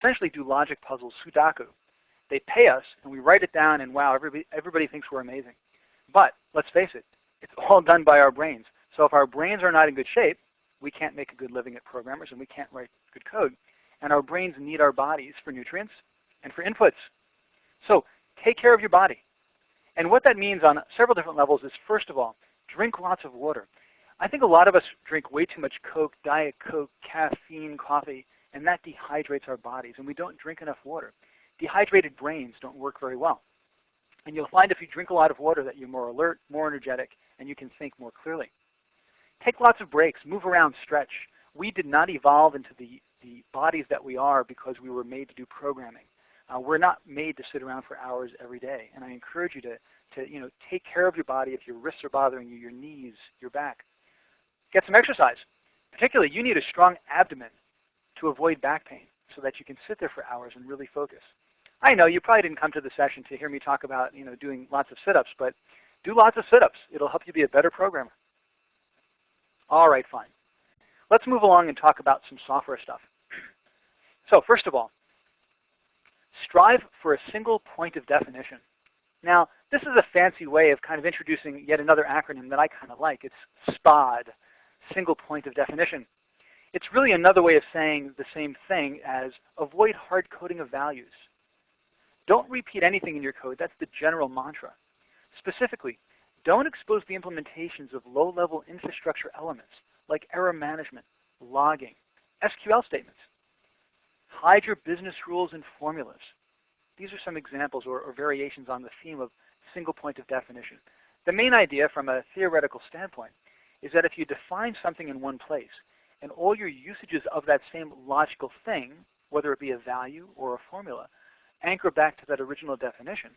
essentially do logic puzzles, Sudoku. They pay us, and we write it down, and wow, everybody thinks we're amazing. But let's face it, it's all done by our brains. So if our brains are not in good shape, we can't make a good living at programmers, and we can't write good code. And our brains need our bodies for nutrients and for inputs. So take care of your body. And what that means on several different levels is, first of all, drink lots of water. I think a lot of us drink way too much Coke, Diet Coke, caffeine, coffee, and that dehydrates our bodies, and we don't drink enough water. Dehydrated brains don't work very well. And you'll find if you drink a lot of water that you're more alert, more energetic, and you can think more clearly. Take lots of breaks, move around, stretch. We did not evolve into the bodies that we are because we were made to do programming. We're not made to sit around for hours every day. And I encourage you to take care of your body if your wrists are bothering you, your knees, your back. Get some exercise. Particularly, you need a strong abdomen to avoid back pain so that you can sit there for hours and really focus. I know you probably didn't come to the session to hear me talk about doing lots of sit-ups, but do lots of sit-ups. It'll help you be a better programmer. All right, fine. Let's move along and talk about some software stuff. So first of all, strive for a single point of definition. Now, this is a fancy way of kind of introducing yet another acronym that I kind of like. It's SPOD, single point of definition. It's really another way of saying the same thing as avoid hard coding of values. Don't repeat anything in your code. That's the general mantra. Specifically, don't expose the implementations of low-level infrastructure elements like error management, logging, SQL statements. Hide your business rules and formulas. These are some examples or variations on the theme of single point of definition. The main idea from a theoretical standpoint is that if you define something in one place and all your usages of that same logical thing, whether it be a value or a formula, anchor back to that original definition,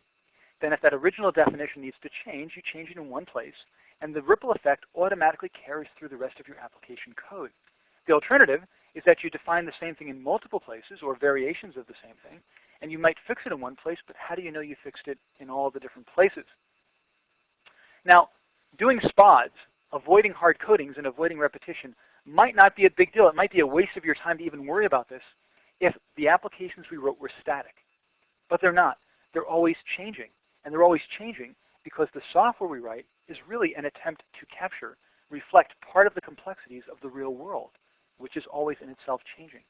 then if that original definition needs to change, you change it in one place, and the ripple effect automatically carries through the rest of your application code. The alternative is that you define the same thing in multiple places or variations of the same thing, and you might fix it in one place, but how do you know you fixed it in all the different places? Now, doing SPODs, avoiding hard codings and avoiding repetition, might not be a big deal. It might be a waste of your time to even worry about this if the applications we wrote were static. But they're not. They're always changing. And they're always changing because the software we write is really an attempt to capture, reflect part of the complexities of the real world, which is always in itself changing.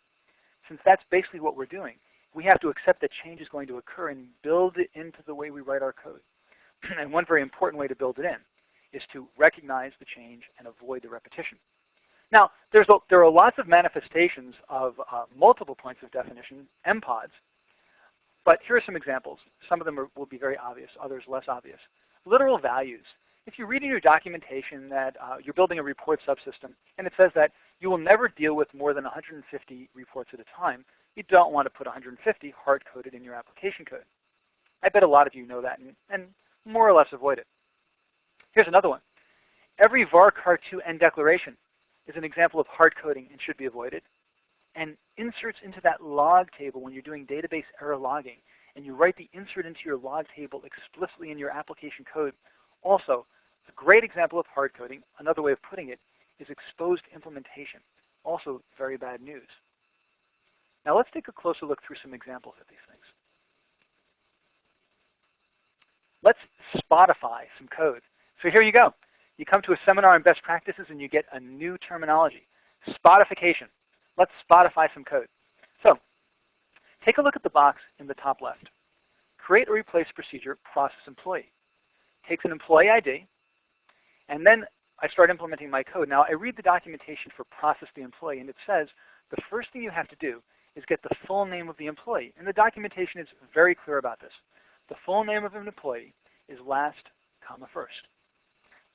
Since that's basically what we're doing, we have to accept that change is going to occur and build it into the way we write our code. And one very important way to build it in is to recognize the change and avoid the repetition. Now, there are lots of manifestations of multiple points of definition, MPODs, but here are some examples. Some of them will be very obvious, others less obvious. Literal values. If you read in your documentation that you're building a report subsystem, and it says that you will never deal with more than 150 reports at a time, you don't want to put 150 hard-coded in your application code. I bet a lot of you know that and more or less avoid it. Here's another one. Every var-car2 end declaration is an example of hard coding and should be avoided. And inserts into that log table when you're doing database error logging, and you write the insert into your log table explicitly in your application code. Also, a great example of hard coding, another way of putting it, is exposed implementation. Also very bad news. Now let's take a closer look through some examples of these things. Let's Spotify some code. So here you go. You come to a seminar on best practices and you get a new terminology, Spotification. Let's Spotify some code. So take a look at the box in the top left. Create or replace procedure process employee. Takes an employee ID, and then I start implementing my code. Now I read the documentation for process the employee, and it says the first thing you have to do is get the full name of the employee. And the documentation is very clear about this. The full name of an employee is last, comma first.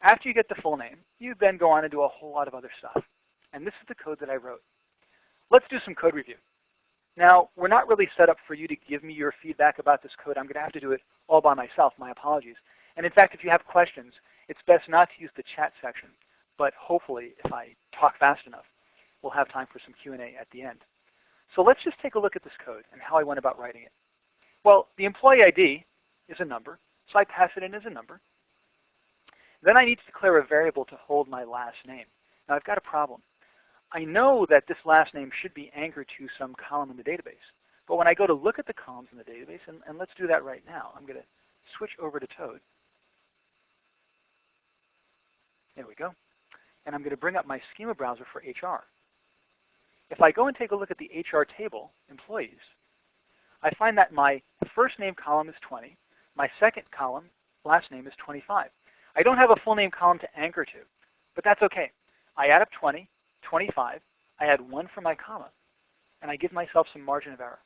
After you get the full name, you then go on and do a whole lot of other stuff. And this is the code that I wrote. Let's do some code review. Now, we're not really set up for you to give me your feedback about this code. I'm going to have to do it all by myself. My apologies. And in fact, if you have questions, it's best not to use the chat section. But hopefully, if I talk fast enough, we'll have time for some Q&A at the end. So let's just take a look at this code and how I went about writing it. Well, the employee ID is a number, so I pass it in as a number. Then I need to declare a variable to hold my last name. Now, I've got a problem. I know that this last name should be anchored to some column in the database, But when I go to look at the columns in the database, and let's do that right now. I'm going to switch over to Toad. There we go. And I'm going to bring up my schema browser for HR. If I go and take a look at the HR table, employees, I find that my first name column is 20. My second column, last name, is 25. I don't have a full name column to anchor to, but that's okay. I add up 20, 25, I add 1 for my comma, and I give myself some margin of error.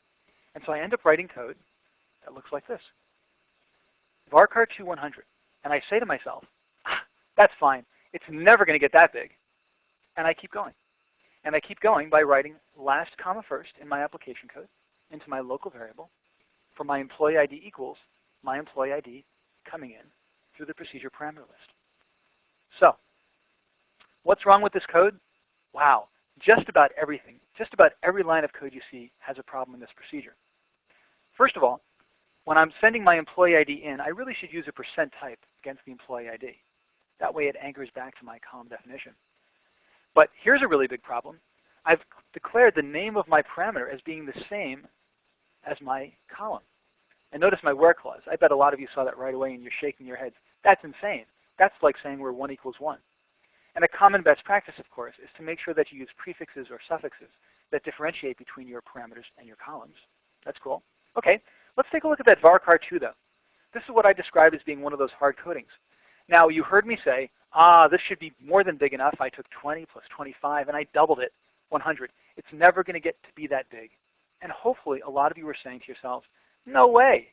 And so I end up writing code that looks like this. varchar2 100. And I say to myself, that's fine. It's never going to get that big. And I keep going. And I keep going by writing last comma first in my application code into my local variable for my employee ID equals my employee ID coming in through the procedure parameter list. So what's wrong with this code? Wow, just about everything, just about every line of code you see has a problem in this procedure. First of all, when I'm sending my employee ID in, I really should use a percent type against the employee ID. That way it anchors back to my column definition. But here's a really big problem. I've declared the name of my parameter as being the same as my column. And notice my where clause. I bet a lot of you saw that right away and you're shaking your heads. That's insane. That's like saying where 1 equals 1. And a common best practice, of course, is to make sure that you use prefixes or suffixes that differentiate between your parameters and your columns. That's cool. Okay, let's take a look at that varchar2 though. This is what I describe as being one of those hard codings. Now, you heard me say, this should be more than big enough. I took 20 plus 25 and I doubled it, 100. It's never going to get to be that big. And hopefully a lot of you are saying to yourselves, no way.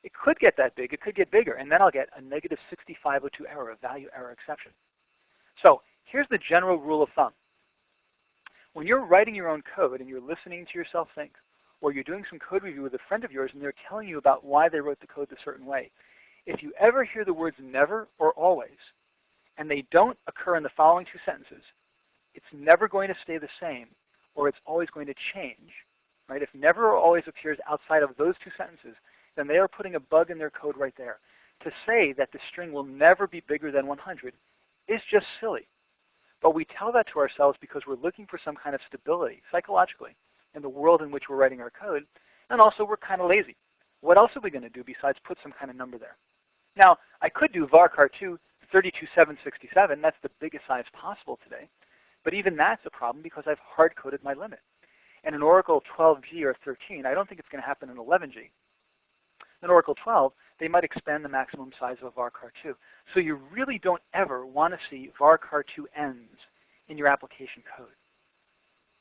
It could get that big. It could get bigger. And then I'll get a negative 6502 error, a value error exception. So here's the general rule of thumb. When you're writing your own code and you're listening to yourself think, or you're doing some code review with a friend of yours and they're telling you about why they wrote the code a certain way, if you ever hear the words never or always, and they don't occur in the following 2 sentences, it's never going to stay the same, or it's always going to change. Right? If never or always appears outside of those 2 sentences, then they are putting a bug in their code right there. To say that the string will never be bigger than 100 is just silly. But we tell that to ourselves because we're looking for some kind of stability, psychologically, in the world in which we're writing our code, and also we're kind of lazy. What else are we going to do besides put some kind of number there? Now, I could do varchar2 32767. That's the biggest size possible today. But even that's a problem because I've hard-coded my limit. And in Oracle 12G or 13, I don't think it's going to happen in 11G. In Oracle 12, they might expand the maximum size of a varchar2. So you really don't ever want to see varchar2 ends in your application code.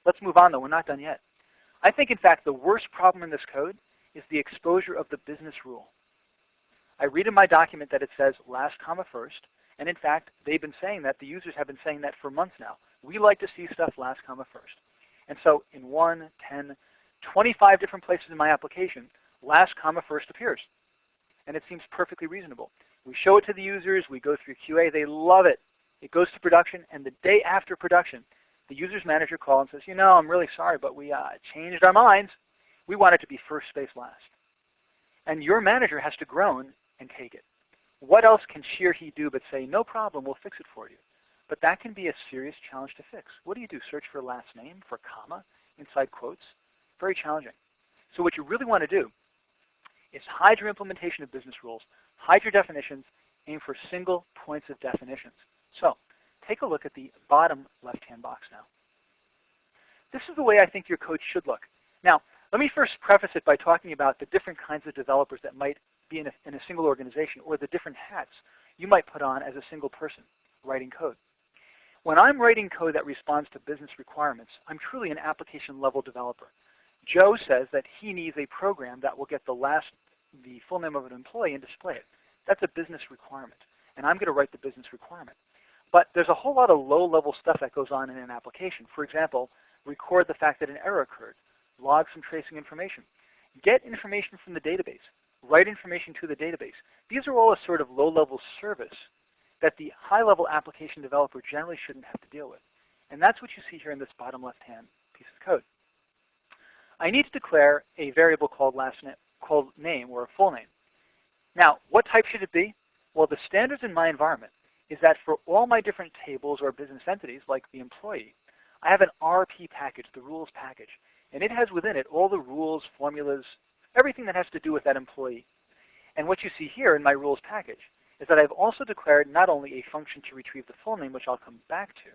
Let's move on, though. We're not done yet. I think, in fact, the worst problem in this code is the exposure of the business rule. I read in my document that it says last comma first. And in fact, they've been saying that. The users have been saying that for months now. We like to see stuff last comma first. And so in 1, 10, 25 different places in my application, last comma first appears. And it seems perfectly reasonable. We show it to the users. We go through QA. They love it. It goes to production. And the day after production, the user's manager calls and says, you know, I'm really sorry, but we changed our minds. We want it to be first space last. And your manager has to groan and take it. What else can she or he do but say, no problem, we'll fix it for you? But that can be a serious challenge to fix. What do? Search for last name, for comma, inside quotes? Very challenging. So what you really want to do is hide your implementation of business rules, hide your definitions, aim for single points of definitions. So take a look at the bottom left-hand box now. This is the way I think your code should look. Now, let me first preface it by talking about the different kinds of developers that might be in a single organization, or the different hats you might put on as a single person writing code. When I'm writing code that responds to business requirements, I'm truly an application level developer. Joe says that he needs a program that will get the full name of an employee and display it. That's a business requirement, and I'm going to write the business requirement. But there's a whole lot of low-level stuff that goes on in an application. For example, record the fact that an error occurred, log some tracing information, get information from the database, write information to the database. These are all a sort of low-level service that the high-level application developer generally shouldn't have to deal with. And that's what you see here in this bottom left-hand piece of code. I need to declare a variable called name or a full name. Now, what type should it be? Well, the standards in my environment is that for all my different tables or business entities, like the employee, I have an RP package, the rules package. And it has within it all the rules, formulas, everything that has to do with that employee. And what you see here in my rules package is that I've also declared not only a function to retrieve the full name, which I'll come back to,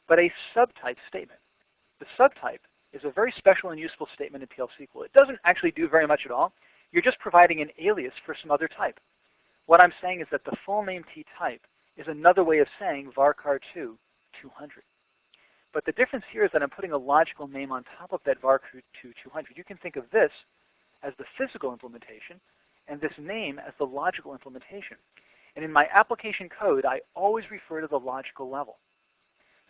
but a subtype statement. The subtype is a very special and useful statement in PL SQL. It doesn't actually do very much at all. You're just providing an alias for some other type. What I'm saying is that the full name T type is another way of saying varchar2 200. But the difference here is that I'm putting a logical name on top of that varchar2 200. You can think of this as the physical implementation and this name as the logical implementation. And in my application code, I always refer to the logical level.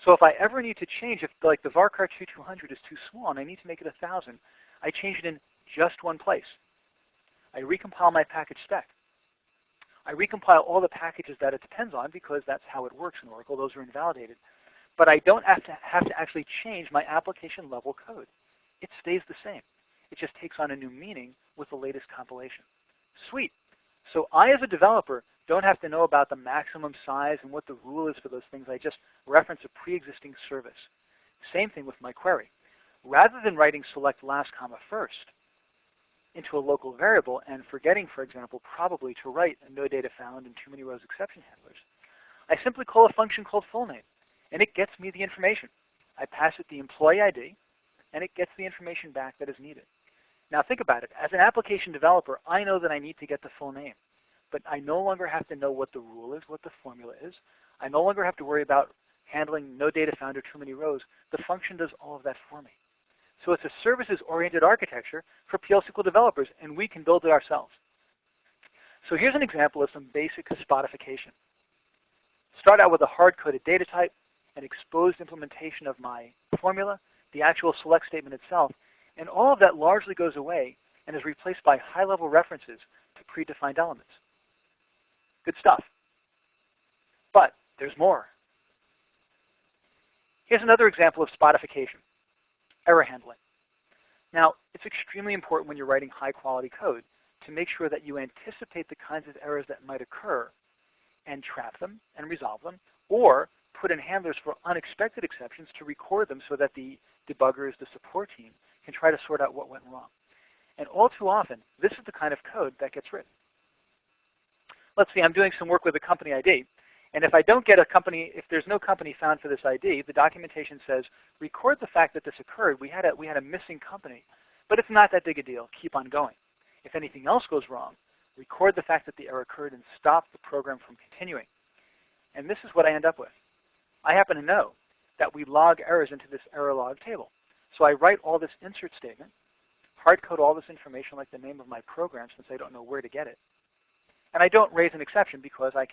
So if I ever need to change, if like the varchar2 200 is too small and I need to make it 1,000, I change it in just one place. I recompile my package spec. I recompile all the packages that it depends on because that's how it works in Oracle. Those are invalidated. But I don't have to actually change my application level code. It stays the same. It just takes on a new meaning with the latest compilation. Sweet. So I, as a developer, don't have to know about the maximum size and what the rule is for those things. I just reference a pre-existing service. Same thing with my query. Rather than writing select last comma first into a local variable and forgetting, for example, probably to write a no data found and too many rows exception handlers, I simply call a function called full name, and it gets me the information. I pass it the employee ID, and it gets the information back that is needed. Now think about it. As an application developer, I know that I need to get the full name. But I no longer have to know what the rule is, what the formula is. I no longer have to worry about handling no data found or too many rows. The function does all of that for me. So it's a services-oriented architecture for PL SQL developers, and we can build it ourselves. So here's an example of some basic spatification. Start out with a hard-coded data type, an exposed implementation of my formula, the actual select statement itself, and all of that largely goes away and is replaced by high-level references to predefined elements. Good stuff. But there's more. Here's another example of spatification, error handling. Now, it's extremely important when you're writing high-quality code to make sure that you anticipate the kinds of errors that might occur and trap them and resolve them, or put in handlers for unexpected exceptions to record them so that the debuggers, the support team, can try to sort out what went wrong. And all too often, this is the kind of code that gets written. Let's see, I'm doing some work with a company ID. And if I don't get a company, if there's no company found for this ID, the documentation says, record the fact that this occurred. We had a missing company, but it's not that big a deal. Keep on going. If anything else goes wrong, record the fact that the error occurred and stop the program from continuing. And this is what I end up with. I happen to know that we log errors into this error log table. So I write all this insert statement, hard code all this information like the name of my program since I don't know where to get it. And I don't raise an exception because I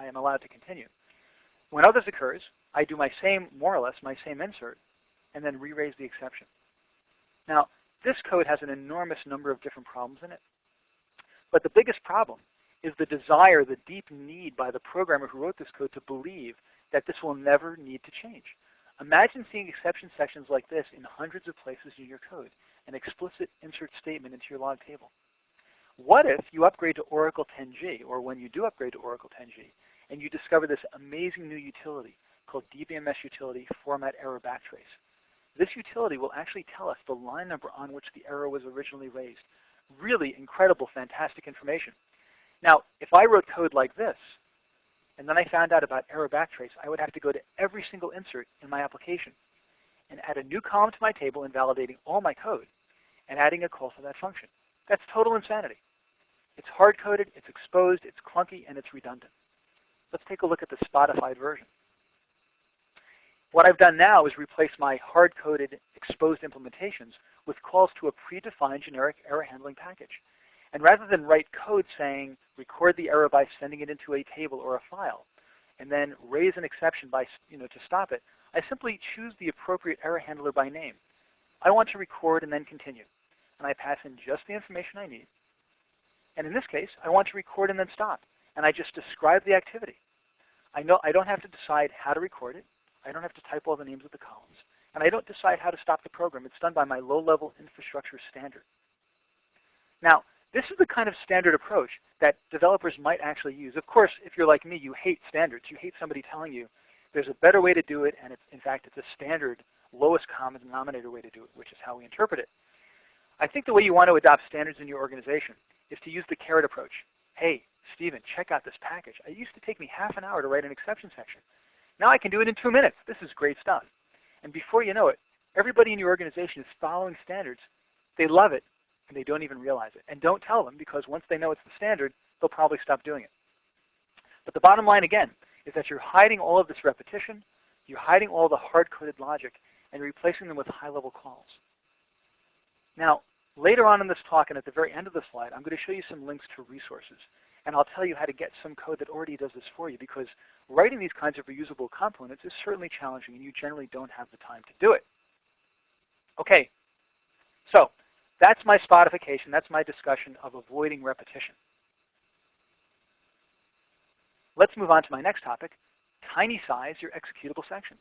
am allowed to continue. When others occurs, I do my same, more or less, my same insert, and then re-raise the exception. Now, this code has an enormous number of different problems in it. But the biggest problem is the desire, the deep need by the programmer who wrote this code to believe that this will never need to change. Imagine seeing exception sections like this in hundreds of places in your code, an explicit insert statement into your log table. What if you upgrade to Oracle 10G, or when you do upgrade to Oracle 10G, and you discover this amazing new utility called DBMS utility format error backtrace? This utility will actually tell us the line number on which the error was originally raised. Really incredible, fantastic information. Now, if I wrote code like this, and then I found out about error backtrace, I would have to go to every single insert in my application and add a new column to my table invalidating all my code and adding a call to that function. That's total insanity. It's hard-coded, it's exposed, it's clunky, and it's redundant. Let's take a look at the spatified version. What I've done now is replace my hard-coded exposed implementations with calls to a predefined generic error handling package. And rather than write code saying record the error by sending it into a table or a file, and then raise an exception by, to stop it, I simply choose the appropriate error handler by name. I want to record and then continue. And I pass in just the information I need. And in this case, I want to record and then stop. And I just describe the activity. I don't have to decide how to record it. I don't have to type all the names of the columns. And I don't decide how to stop the program. It's done by my low-level infrastructure standard. Now, this is the kind of standard approach that developers might actually use. Of course, if you're like me, you hate standards. You hate somebody telling you there's a better way to do it, and in fact, it's a standard lowest common denominator way to do it, which is how we interpret it. I think the way you want to adopt standards in your organization is to use the carrot approach. Hey, Stephen, check out this package. It used to take me half an hour to write an exception section. Now I can do it in 2 minutes. This is great stuff. And before you know it, everybody in your organization is following standards. They love it, and they don't even realize it. And don't tell them, because once they know it's the standard, they'll probably stop doing it. But the bottom line, again, is that you're hiding all of this repetition, you're hiding all the hard-coded logic, and replacing them with high-level calls. Now, later on in this talk and at the very end of the slide, I'm going to show you some links to resources. And I'll tell you how to get some code that already does this for you, because writing these kinds of reusable components is certainly challenging, and you generally don't have the time to do it. Okay, so that's my spodification. That's my discussion of avoiding repetition. Let's move on to my next topic, tiny size your executable sections.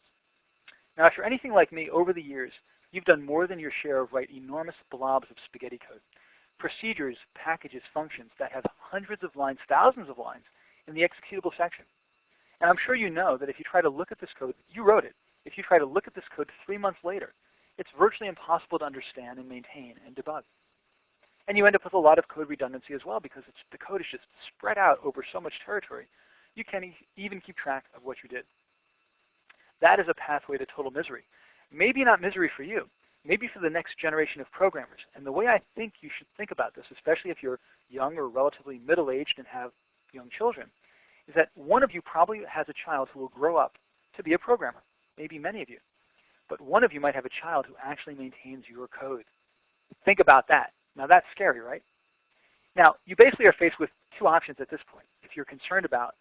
Now, if you're anything like me, over the years, you've done more than your share of write enormous blobs of spaghetti code. Procedures, packages, functions that have hundreds of lines, thousands of lines in the executable section. And I'm sure you know that if you try to look at this code, you wrote it. If you try to look at this code 3 months later, it's virtually impossible to understand and maintain and debug. And you end up with a lot of code redundancy as well, because the code is just spread out over so much territory, you can't even keep track of what you did. That is a pathway to total misery. Maybe not misery for you, maybe for the next generation of programmers. And the way I think you should think about this, especially if you're young or relatively middle-aged and have young children, is that one of you probably has a child who will grow up to be a programmer, maybe many of you. But one of you might have a child who actually maintains your code. Think about that. Now that's scary, right? Now, you basically are faced with 2 options at this point if you're concerned about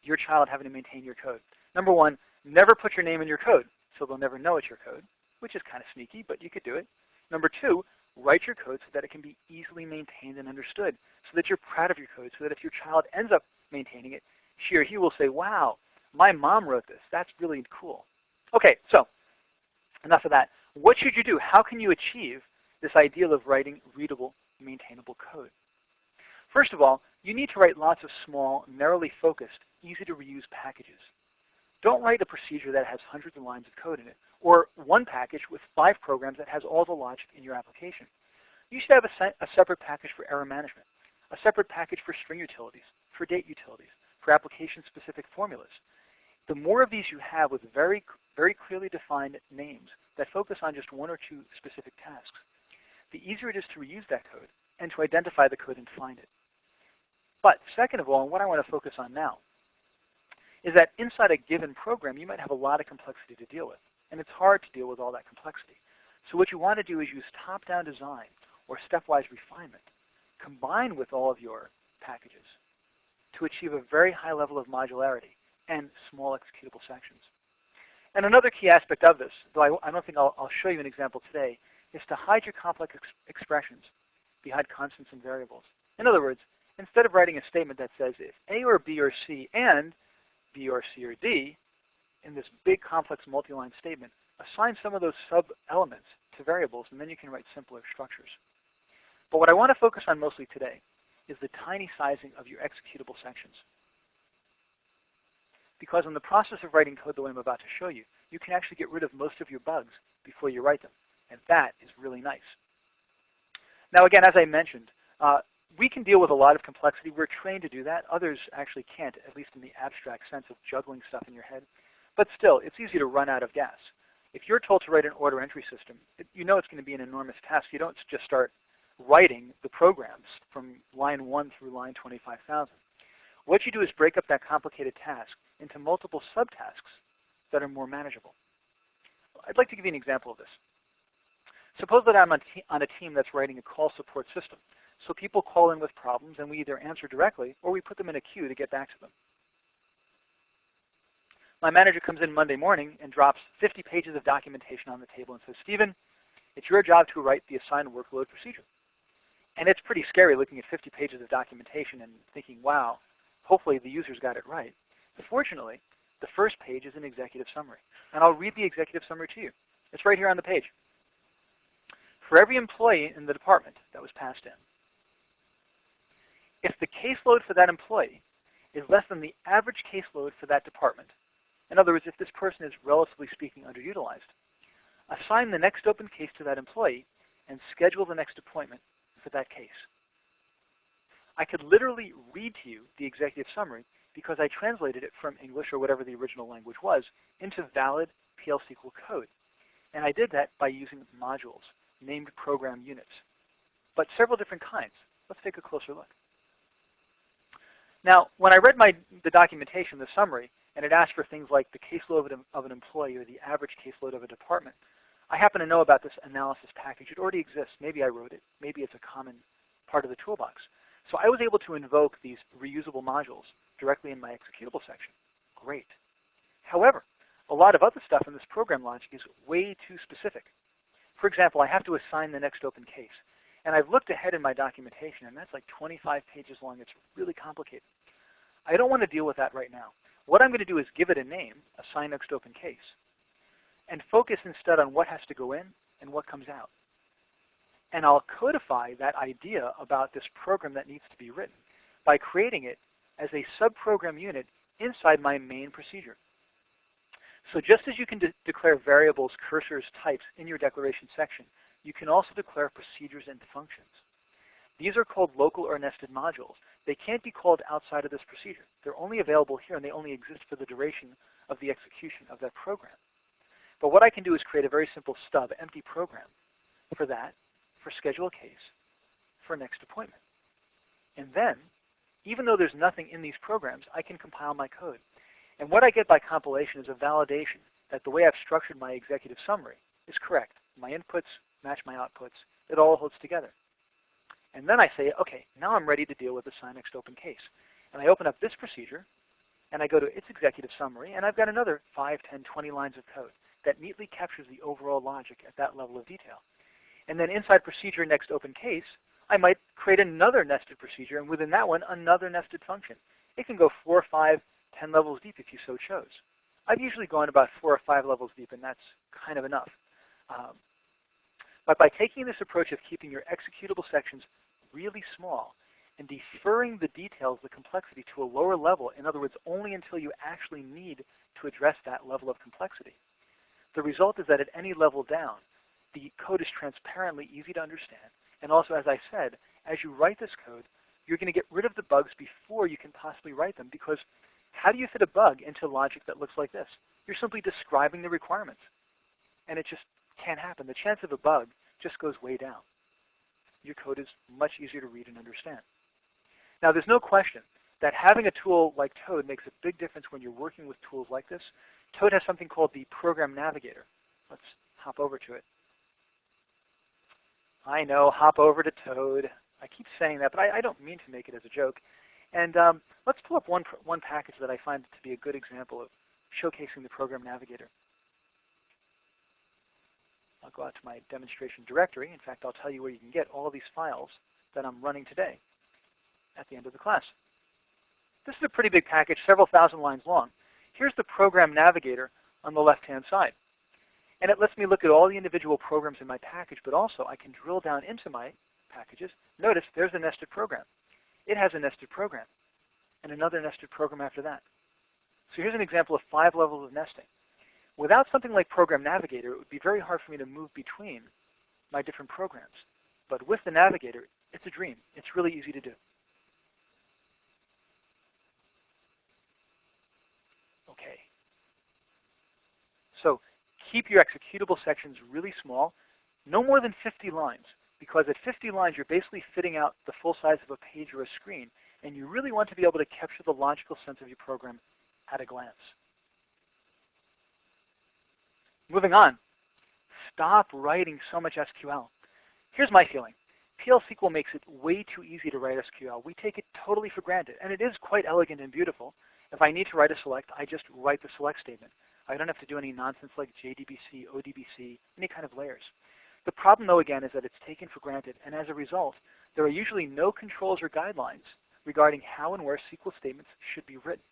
your child having to maintain your code. Number 1, never put your name in your code, so they'll never know it's your code, which is kind of sneaky, but you could do it. Number 2, write your code so that it can be easily maintained and understood, so that you're proud of your code, so that if your child ends up maintaining it, she or he will say, wow, my mom wrote this. That's really cool. Okay, so enough of that. What should you do? How can you achieve this ideal of writing readable, maintainable code? First of all, you need to write lots of small, narrowly focused, easy to reuse packages. Don't write a procedure that has hundreds of lines of code in it, or one package with 5 programs that has all the logic in your application. You should have a separate package for error management, a separate package for string utilities, for date utilities, for application-specific formulas. The more of these you have with very, very clearly defined names that focus on just 1 or 2 specific tasks, the easier it is to reuse that code and to identify the code and find it. But second of all, and what I want to focus on now, is that inside a given program, you might have a lot of complexity to deal with. And it's hard to deal with all that complexity. So what you want to do is use top-down design or stepwise refinement combined with all of your packages to achieve a very high level of modularity and small executable sections. And another key aspect of this, though I don't think I'll show you an example today, is to hide your complex expressions behind constants and variables. In other words, instead of writing a statement that says if A or B or C and B or C or D in this big complex multi-line statement, assign some of those sub-elements to variables, and then you can write simpler structures. But what I want to focus on mostly today is the tiny sizing of your executable sections. Because in the process of writing code the way I'm about to show you, you can actually get rid of most of your bugs before you write them. And that is really nice. Now again, as I mentioned, we can deal with a lot of complexity. We're trained to do that. Others actually can't, at least in the abstract sense of juggling stuff in your head. But still, it's easy to run out of gas. If you're told to write an order entry system, you know it's going to be an enormous task. You don't just start writing the programs from line 1 through line 25,000. What you do is break up that complicated task into multiple subtasks that are more manageable. I'd like to give you an example of this. Suppose that I'm on a team that's writing a call support system. So people call in with problems, and we either answer directly or we put them in a queue to get back to them. My manager comes in Monday morning and drops 50 pages of documentation on the table and says, Stephen, it's your job to write the assigned workload procedure. And it's pretty scary looking at 50 pages of documentation and thinking, wow, hopefully the user's got it right. Fortunately, the first page is an executive summary. And I'll read the executive summary to you. It's right here on the page. For every employee in the department that was passed in, if the caseload for that employee is less than the average caseload for that department, in other words, if this person is relatively speaking underutilized, assign the next open case to that employee, and schedule the next appointment for that case. I could literally read to you the executive summary because I translated it from English or whatever the original language was into valid PL SQL code. And I did that by using modules, named program units, but several different kinds. Let's take a closer look. Now, when I read the documentation, the summary, and it asked for things like the caseload of an employee or the average caseload of a department, I happen to know about this analysis package. It already exists. Maybe I wrote it. Maybe it's a common part of the toolbox. So I was able to invoke these reusable modules directly in my executable section. Great. However, a lot of other stuff in this program logic is way too specific. For example, I have to assign the next open case. And I've looked ahead in my documentation, and that's like 25 pages long. It's really complicated. I don't want to deal with that right now. What I'm going to do is give it a name, assign next open case, and focus instead on what has to go in and what comes out. And I'll codify that idea about this program that needs to be written by creating it as a subprogram unit inside my main procedure. So just as you can declare variables, cursors, types in your declaration section, you can also declare procedures and functions. These are called local or nested modules. They can't be called outside of this procedure. They're only available here, and they only exist for the duration of the execution of that program. But what I can do is create a very simple stub, empty program for that, for schedule a case, for next appointment. And then, even though there's nothing in these programs, I can compile my code. And what I get by compilation is a validation that the way I've structured my executive summary is correct. My inputs match my outputs. It all holds together. And then I say, okay, now I'm ready to deal with assign next open case. And I open up this procedure, and I go to its executive summary, and I've got another 5, 10, 20 lines of code that neatly captures the overall logic at that level of detail. And then inside procedure next open case, I might create another nested procedure, and within that one, another nested function. It can go 4, 5, 10 levels deep if you so chose. I've usually gone about 4 or 5 levels deep, and that's kind of enough. But by taking this approach of keeping your executable sections really small and deferring the details, the complexity, to a lower level, in other words, only until you actually need to address that level of complexity, the result is that at any level down, the code is transparently easy to understand. And also, as I said, as you write this code, you're going to get rid of the bugs before you can possibly write them, because how do you fit a bug into logic that looks like this? You're simply describing the requirements, and it just can't happen. The chance of a bug just goes way down. Your code is much easier to read and understand. Now, there's no question that having a tool like Toad makes a big difference when you're working with tools like this. Toad has something called the Program Navigator. Let's hop over to it. I know, hop over to Toad. I keep saying that, but I don't mean to make it as a joke. And let's pull up one package that I find to be a good example of showcasing the Program Navigator. I'll go out to my demonstration directory. In fact, I'll tell you where you can get all these files that I'm running today at the end of the class. This is a pretty big package, several thousand lines long. Here's the Program Navigator on the left-hand side. And it lets me look at all the individual programs in my package, but also I can drill down into my packages. Notice there's a nested program. It has a nested program and another nested program after that. So here's an example of 5 levels of nesting. Without something like Program Navigator, it would be very hard for me to move between my different programs. But with the Navigator, it's a dream. It's really easy to do. Okay. So keep your executable sections really small, no more than 50 lines, because at 50 lines, you're basically fitting out the full size of a page or a screen, and you really want to be able to capture the logical sense of your program at a glance. Moving on, stop writing so much SQL. Here's my feeling. PL SQL makes it way too easy to write SQL. We take it totally for granted, and it is quite elegant and beautiful. If I need to write a select, I just write the select statement. I don't have to do any nonsense like JDBC, ODBC, any kind of layers. The problem, though, again, is that it's taken for granted, and as a result, there are usually no controls or guidelines regarding how and where SQL statements should be written.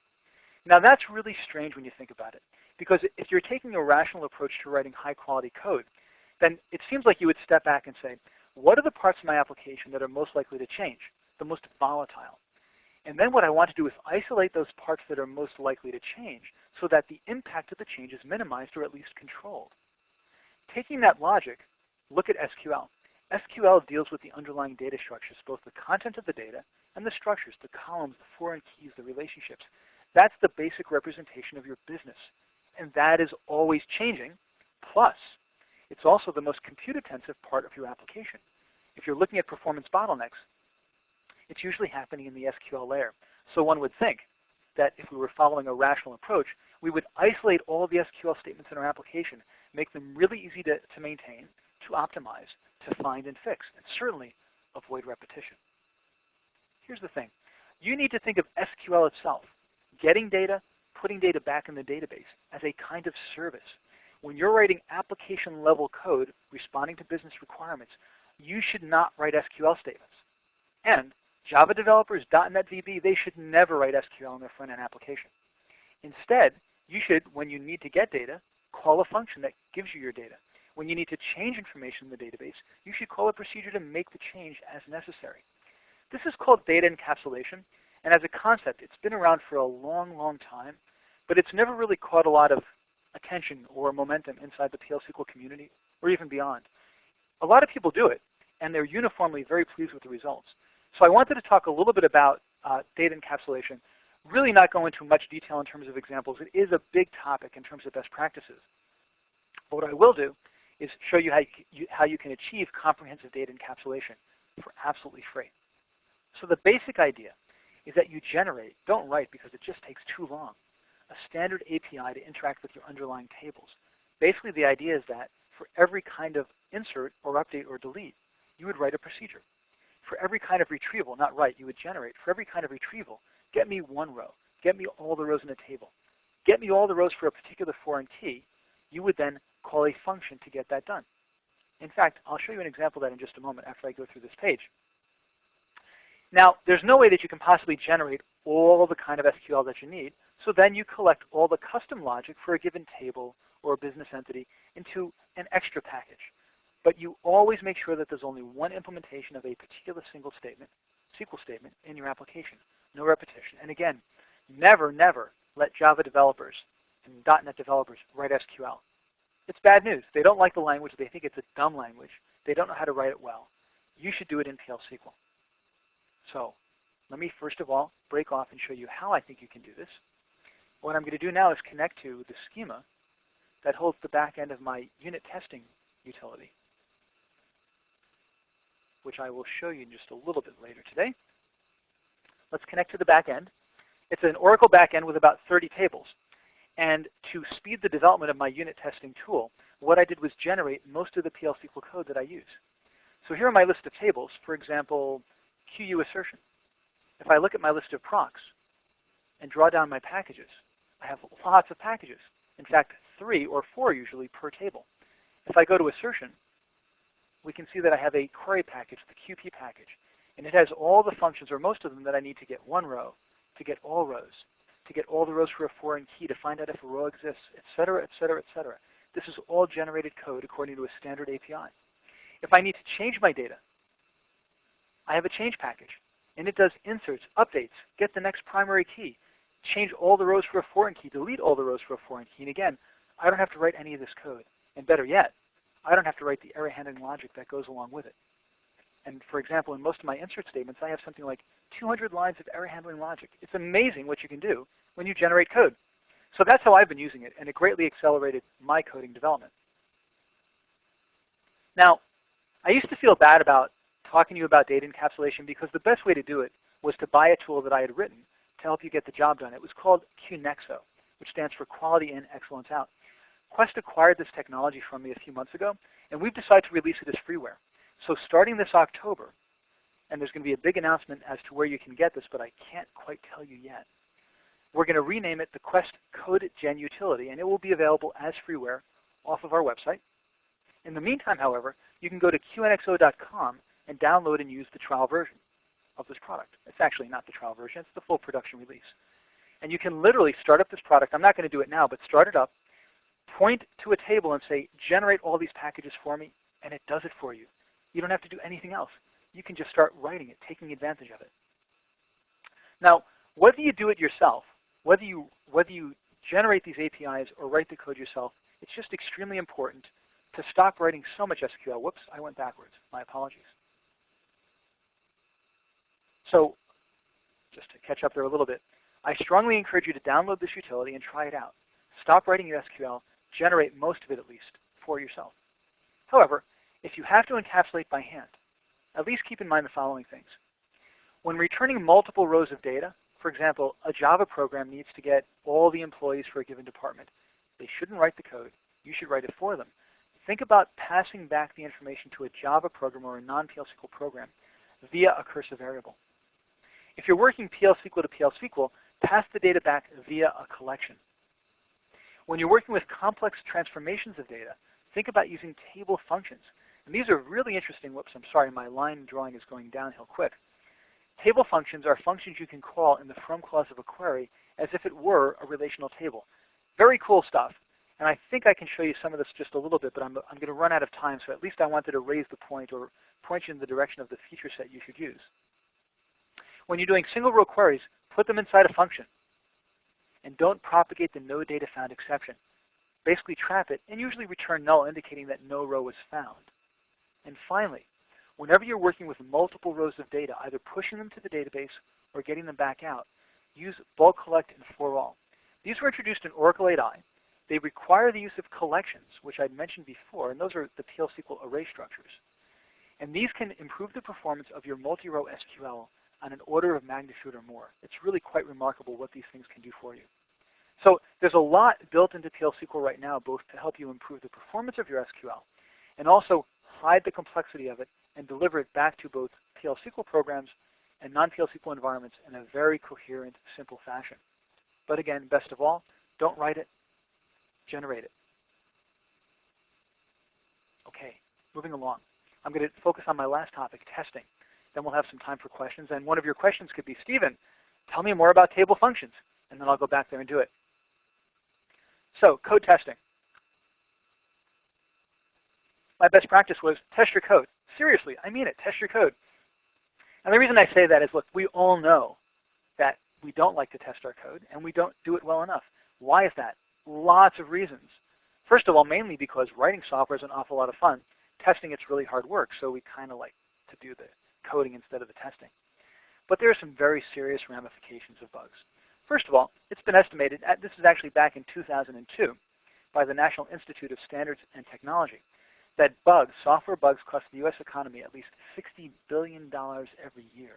Now, that's really strange when you think about it, because if you're taking a rational approach to writing high-quality code, then it seems like you would step back and say, what are the parts of my application that are most likely to change, the most volatile? And then what I want to do is isolate those parts that are most likely to change so that the impact of the change is minimized or at least controlled. Taking that logic, look at SQL. SQL deals with the underlying data structures, both the content of the data and the structures, the columns, the foreign keys, the relationships. That's the basic representation of your business. And that is always changing. Plus, it's also the most compute-intensive part of your application. If you're looking at performance bottlenecks, it's usually happening in the SQL layer. So one would think that if we were following a rational approach, we would isolate all of the SQL statements in our application, make them really easy to maintain, to optimize, to find and fix, and certainly avoid repetition. Here's the thing. You need to think of SQL itself, getting data, putting data back in the database, as a kind of service. When you're writing application-level code responding to business requirements, you should not write SQL statements. And Java developers, .NET VB, they should never write SQL in their front-end application. Instead, you should, when you need to get data, call a function that gives you your data. When you need to change information in the database, you should call a procedure to make the change as necessary. This is called data encapsulation, and as a concept, it's been around for a long, long time, but it's never really caught a lot of attention or momentum inside the PL SQL community or even beyond. A lot of people do it, and they're uniformly very pleased with the results. So I wanted to talk a little bit about data encapsulation, really not go into much detail in terms of examples. It is a big topic in terms of best practices. But what I will do is show you how you can achieve comprehensive data encapsulation for absolutely free. So the basic idea is that you generate, don't write because it just takes too long, a standard API to interact with your underlying tables. Basically the idea is that for every kind of insert or update or delete, you would write a procedure. For every kind of retrieval, not write, you would generate. For every kind of retrieval, get me one row. Get me all the rows in a table. Get me all the rows for a particular foreign key. You would then call a function to get that done. In fact, I'll show you an example of that in just a moment after I go through this page. Now, there's no way that you can possibly generate all the kind of SQL that you need, so then you collect all the custom logic for a given table or a business entity into an extra package. But you always make sure that there's only one implementation of a particular single statement, SQL statement, in your application. No repetition. And again, never, never let Java developers and .NET developers write SQL. It's bad news. They don't like the language. They think it's a dumb language. They don't know how to write it well. You should do it in PL SQL. So let me first of all break off and show you how I think you can do this. What I'm going to do now is connect to the schema that holds the back end of my unit testing utility, which I will show you in just a little bit later today. Let's connect to the back end. It's an Oracle back end with about 30 tables. And to speed the development of my unit testing tool, what I did was generate most of the PL SQL code that I use. So here are my list of tables. For example, QU assertion. If I look at my list of procs and draw down my packages, I have lots of packages. In fact, 3 or 4 usually per table. If I go to assertion, we can see that I have a query package, the QP package. And it has all the functions, or most of them, that I need to get one row, to get all rows, to get all the rows for a foreign key, to find out if a row exists, etc., etc., etc. This is all generated code according to a standard API. If I need to change my data, I have a change package. And it does inserts, updates, get the next primary key, change all the rows for a foreign key, delete all the rows for a foreign key. And again, I don't have to write any of this code. And better yet, I don't have to write the error handling logic that goes along with it. And for example, in most of my insert statements, I have something like 200 lines of error handling logic. It's amazing what you can do when you generate code. So that's how I've been using it, and it greatly accelerated my coding development. Now, I used to feel bad about talking to you about data encapsulation because the best way to do it was to buy a tool that I had written to help you get the job done. It was called QNexo, which stands for Quality In, Excellence Out. Quest acquired this technology from me a few months ago, and we've decided to release it as freeware. So starting this October, and there's going to be a big announcement as to where you can get this, but I can't quite tell you yet. We're going to rename it the Quest Code Gen Utility, and it will be available as freeware off of our website. In the meantime, however, you can go to qnexo.com and download and use the trial version of this product. It's actually not the trial version, it's the full production release. And you can literally start up this product. I'm not going to do it now, but start it up, point to a table and say, generate all these packages for me, and it does it for you. You don't have to do anything else. You can just start writing it, taking advantage of it. Now, whether you do it yourself, whether you generate these APIs or write the code yourself, it's just extremely important to stop writing so much SQL. Whoops, I went backwards. My apologies. So just to catch up there a little bit, I strongly encourage you to download this utility and try it out. Stop writing your SQL, generate most of it at least for yourself. However, if you have to encapsulate by hand, at least keep in mind the following things. When returning multiple rows of data, for example, a Java program needs to get all the employees for a given department. They shouldn't write the code. You should write it for them. Think about passing back the information to a Java program or a non-PL SQL program via a cursor variable. If you're working PL SQL to PL SQL, pass the data back via a collection. When you're working with complex transformations of data, think about using table functions. And these are really interesting. Whoops, I'm sorry, my line drawing is going downhill quick. Table functions are functions you can call in the from clause of a query as if it were a relational table. Very cool stuff. And I think I can show you some of this just a little bit, but I'm going to run out of time, so at least I wanted to raise the point or point you in the direction of the feature set you should use. When you're doing single row queries, put them inside a function. And don't propagate the no data found exception. Basically trap it and usually return null, indicating that no row was found. And finally, whenever you're working with multiple rows of data, either pushing them to the database or getting them back out, use bulk collect and for all. These were introduced in Oracle 8i. They require the use of collections, which I'd mentioned before, and those are the PL SQL array structures. And these can improve the performance of your multi-row SQL on an order of magnitude or more. It's really quite remarkable what these things can do for you. So there's a lot built into PL SQL right now, both to help you improve the performance of your SQL and also hide the complexity of it and deliver it back to both PL SQL programs and non-PL SQL environments in a very coherent, simple fashion. But again, best of all, don't write it, generate it. Okay, moving along. I'm going to focus on my last topic, testing. Then we'll have some time for questions. And one of your questions could be, Stephen, tell me more about table functions. And then I'll go back there and do it. So, code testing. My best practice was test your code. Seriously, I mean it, test your code. And the reason I say that is, look, we all know that we don't like to test our code, and we don't do it well enough. Why is that? Lots of reasons. First of all, mainly because writing software is an awful lot of fun. Testing, it's really hard work, so we kind of like to do the coding instead of the testing. But there are some very serious ramifications of bugs. First of all, it's been estimated, this is actually back in 2002, by the National Institute of Standards and Technology, that bugs, software bugs, cost the U.S. economy at least $60 billion every year.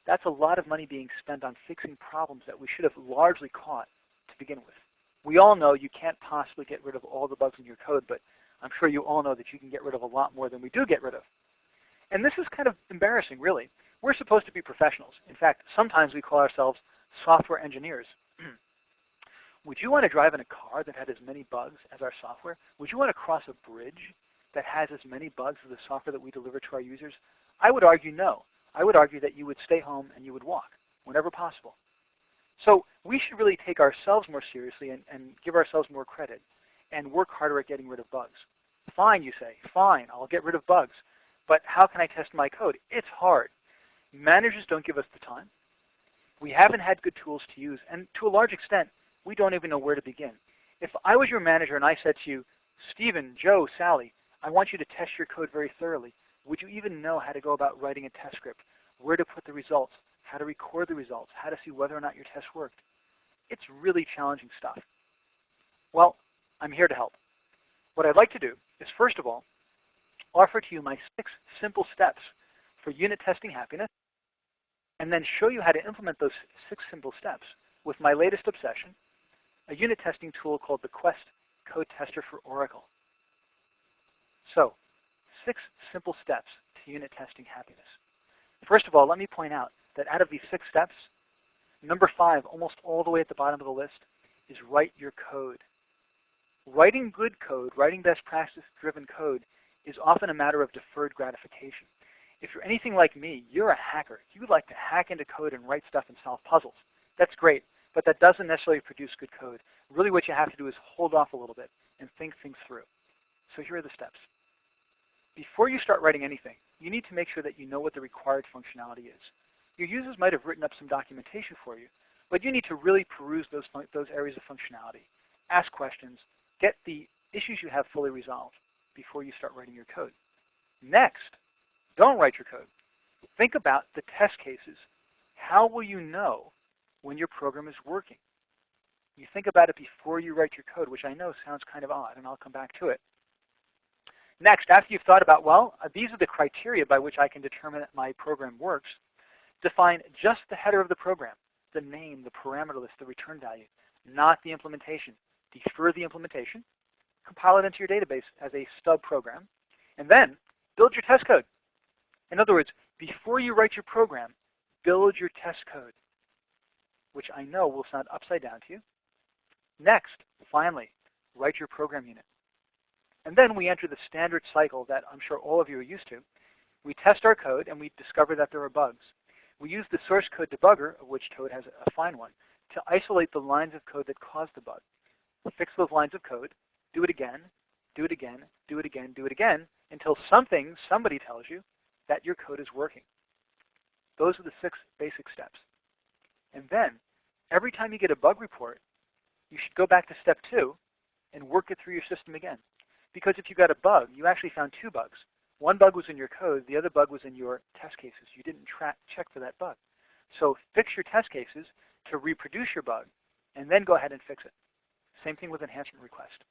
That's a lot of money being spent on fixing problems that we should have largely caught to begin with. We all know you can't possibly get rid of all the bugs in your code, but I'm sure you all know that you can get rid of a lot more than we do get rid of. And this is kind of embarrassing, really. We're supposed to be professionals. In fact, sometimes we call ourselves software engineers. Would you want to drive in a car that had as many bugs as our software? Would you want to cross a bridge that has as many bugs as the software that we deliver to our users? I would argue no. I would argue that you would stay home and you would walk whenever possible. So we should really take ourselves more seriously and give ourselves more credit and work harder at getting rid of bugs. Fine, you say. Fine, I'll get rid of bugs. But how can I test my code? It's hard. Managers don't give us the time. We haven't had good tools to use. And to a large extent, we don't even know where to begin. If I was your manager and I said to you, Stephen, Joe, Sally, I want you to test your code very thoroughly, would you even know how to go about writing a test script, where to put the results, how to record the results, how to see whether or not your test worked? It's really challenging stuff. Well, I'm here to help. What I'd like to do is, first of all, offer to you my 6 simple steps for unit testing happiness, and then show you how to implement those 6 simple steps with my latest obsession, a unit testing tool called the Quest Code Tester for Oracle. So, 6 simple steps to unit testing happiness. First of all, let me point out that out of these 6 steps, number 5, almost all the way at the bottom of the list, is write your code. Writing good code, writing best practice-driven code, is often a matter of deferred gratification. If you're anything like me, you're a hacker. You like to hack into code and write stuff and solve puzzles. That's great, but that doesn't necessarily produce good code. Really what you have to do is hold off a little bit and think things through. So here are the steps. Before you start writing anything, you need to make sure that you know what the required functionality is. Your users might have written up some documentation for you, but you need to really peruse those areas of functionality. Ask questions. Get the issues you have fully resolved before you start writing your code. Next, don't write your code. Think about the test cases. How will you know when your program is working? You think about it before you write your code, which I know sounds kind of odd, and I'll come back to it. Next, after you've thought about, well, these are the criteria by which I can determine that my program works, define just the header of the program, the name, the parameter list, the return value, not the implementation. Defer the implementation, compile it into your database as a stub program, and then build your test code. In other words, before you write your program, build your test code, which I know will sound upside down to you. Next, finally, write your program unit. And then we enter the standard cycle that I'm sure all of you are used to. We test our code and we discover that there are bugs. We use the source code debugger, of which Toad has a fine one, to isolate the lines of code that caused the bug. Fix those lines of code, do it again, do it again, do it again, do it again, until somebody tells you that your code is working. Those are the 6 basic steps. And then, every time you get a bug report, you should go back to step 2 and work it through your system again. Because if you got a bug, you actually found 2 bugs. One bug was in your code, the other bug was in your test cases. You didn't check for that bug. So fix your test cases to reproduce your bug, and then go ahead and fix it. Same thing with enhancement request.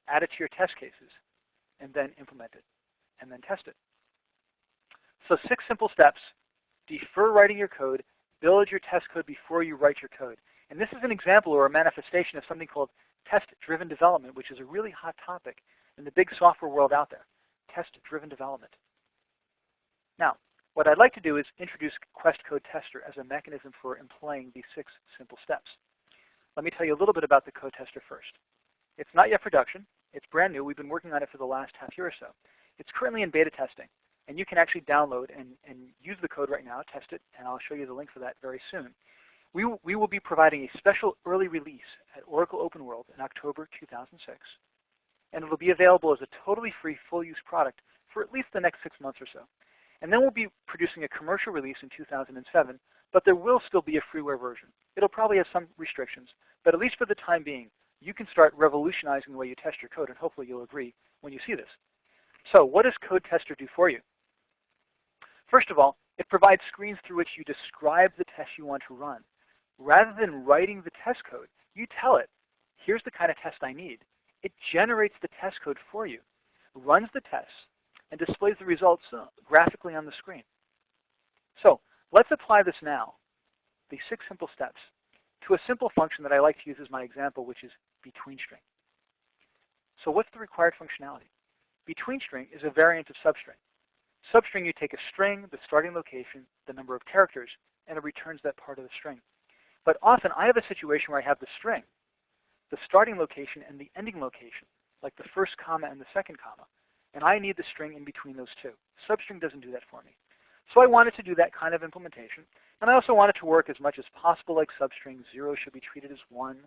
Add it to your test cases, and then implement it, and then test it. So 6 simple steps. Defer writing your code. Build your test code before you write your code. And this is an example or a manifestation of something called test-driven development, which is a really hot topic in the big software world out there. Test-driven development. Now, what I'd like to do is introduce Quest Code Tester as a mechanism for employing these 6 simple steps. Let me tell you a little bit about the code tester first. It's not yet production. It's brand new. We've been working on it for the last half year or so. It's currently in beta testing, and you can actually download and use the code right now, test it, and I'll show you the link for that very soon. We will be providing a special early release at Oracle Open World in October 2006, and it will be available as a totally free, full-use product for at least the next 6 months or so. And then we'll be producing a commercial release in 2007, but there will still be a freeware version. It'll probably have some restrictions, but at least for the time being, you can start revolutionizing the way you test your code, and hopefully you'll agree when you see this. So what does Code Tester do for you? First of all, it provides screens through which you describe the test you want to run. Rather than writing the test code, you tell it, here's the kind of test I need. It generates the test code for you, runs the tests, and displays the results graphically on the screen. So let's apply this now, these 6 simple steps, to a simple function that I like to use as my example, which is between string. So what's the required functionality? Between string is a variant of substring. Substring, you take a string, the starting location, the number of characters, and it returns that part of the string. But often I have a situation where I have the string, the starting location, and the ending location, like the first comma and the second comma, and I need the string in between those 2. Substring doesn't do that for me. So I wanted to do that kind of implementation, and I also want it to work as much as possible like substring. 0 should be treated as 1.